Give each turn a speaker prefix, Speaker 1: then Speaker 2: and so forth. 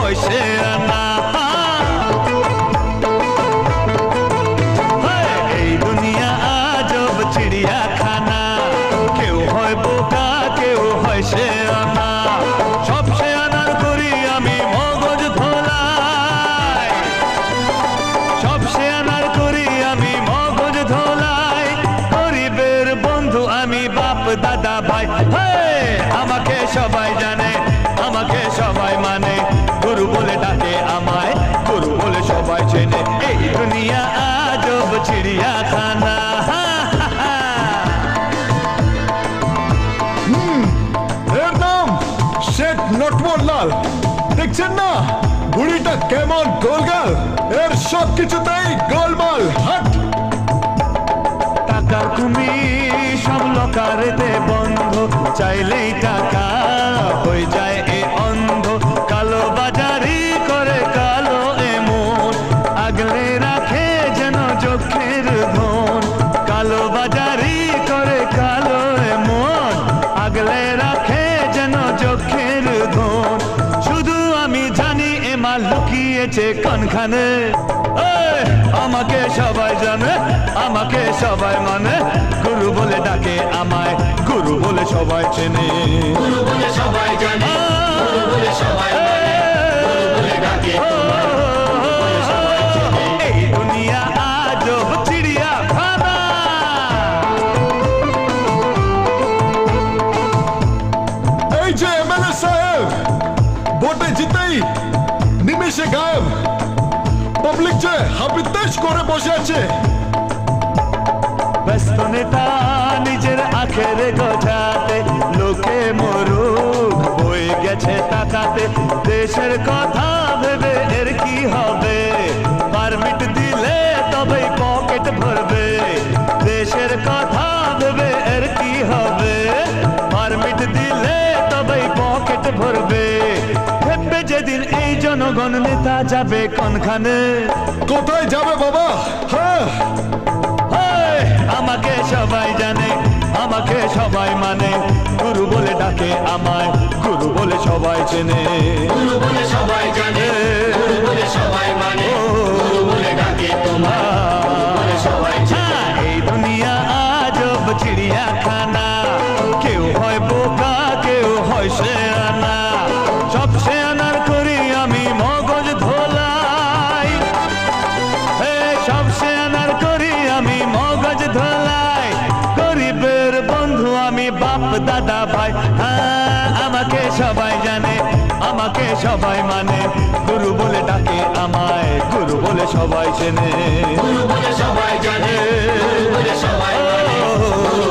Speaker 1: হয় সে আনা। এই দুনিয়া আজব চিড়িয়াখানা, কেউ হয় বোকা কেউ হয় সে আনা। সব সে আনার করি আমি মগজ ধোলাই, সব সে আনার করি আমি মগজ ধোলাই। গরিবের বন্ধু আমি বাপ দাদা ভাই। আমাকে সবাই জানে, আমাকে সবাই মানে, গুরু বলে ডাকে আমায়, গুরু বলে সবাই চেনে। এই দুনিয়া আজব চিড়িয়াখানা।
Speaker 2: এর নাম শেখ নটবরলাল। দেখছেন না বুড়িটা কেমন গোলগাল, এর সব কিছুতেই গোলমাল। হাট!
Speaker 1: টাকার কুমির সব লকারেতে বন্ধ, চাইলেই টাকা হয়ে যায় এ অন্ধ। কালো বাজারি করে কালো এমন, আগলে রাখে যেন চোখের ধন। কালো বাজারি করে কালো এমন, আগলে রাখে যেন চোখের ধন। শুধু আমি জানি এ মাল লুকিয়েছে কোনখানে। আমাকে সবাই জানে, আমাকে সবাই মানে, গুরু বলে ডাকে আমায়, গুরু বলে সবাই চেনে।
Speaker 3: গুরু বলে সবাই জানে, গুরু বলে সবাই মানে, গুরু বলে ডাকে তোমায়, গুরু বলে সবাই চেনে।
Speaker 1: এই দুনিয়া আজব চিড়িয়াখানা।
Speaker 2: এই যে এমএলএ সাহেব ভোটে জিতেই নিমেষে গায়েব, পাবলিক যে হাবিতেশ করে বসে আছে।
Speaker 1: ব্যস্ত নেতা নিজের আখের গোছাতে, লোকে মরুক বয়ে গেছে তাকাতে। দেশের কথা ভেবে এর কি হবে, পারমিট দিলে তবেই পকেট ভরবে। দেশের কথা ভেবে এর কি হবে, পারমিট দিলে তবেই পকেট ভরবে। ভেবে যেদিন এই জনগণ নেতা যাবে কোনখানে।
Speaker 2: কোথায় যাবে বাবা? হ্যাঁ,
Speaker 1: আমাকে সবাই জানে, আমাকে সবাই মানে, গুরু বলে ডাকে আমায়, গুরু বলে সবাই চেনে।
Speaker 3: গুরু বলে সবাই জানে, গুরু বলে সবাই মানে, গুরু বলে ডাকে তোমায়, গুরু বলে সবাই চেনে।
Speaker 1: এই দুনিয়া আজব চিড়িয়াখানা, কেউ হয় বোকা কেউ হয় সে আনা। সব সে আনার করি আমি মগজ ধোলাই, সব সে আনার করি আমি মগজ ধোলাই। গরিবের বন্ধু আমি বাপ দাদা ভাই। আমাকে সবাই জানে, আমাকে সবাই মানে, গুরু বলে ডাকে আমায়, গুরু বলে সবাই চেনে।
Speaker 3: গুরু বলে সবাই জানে, গুরু বলে সবাই মানে, গুরু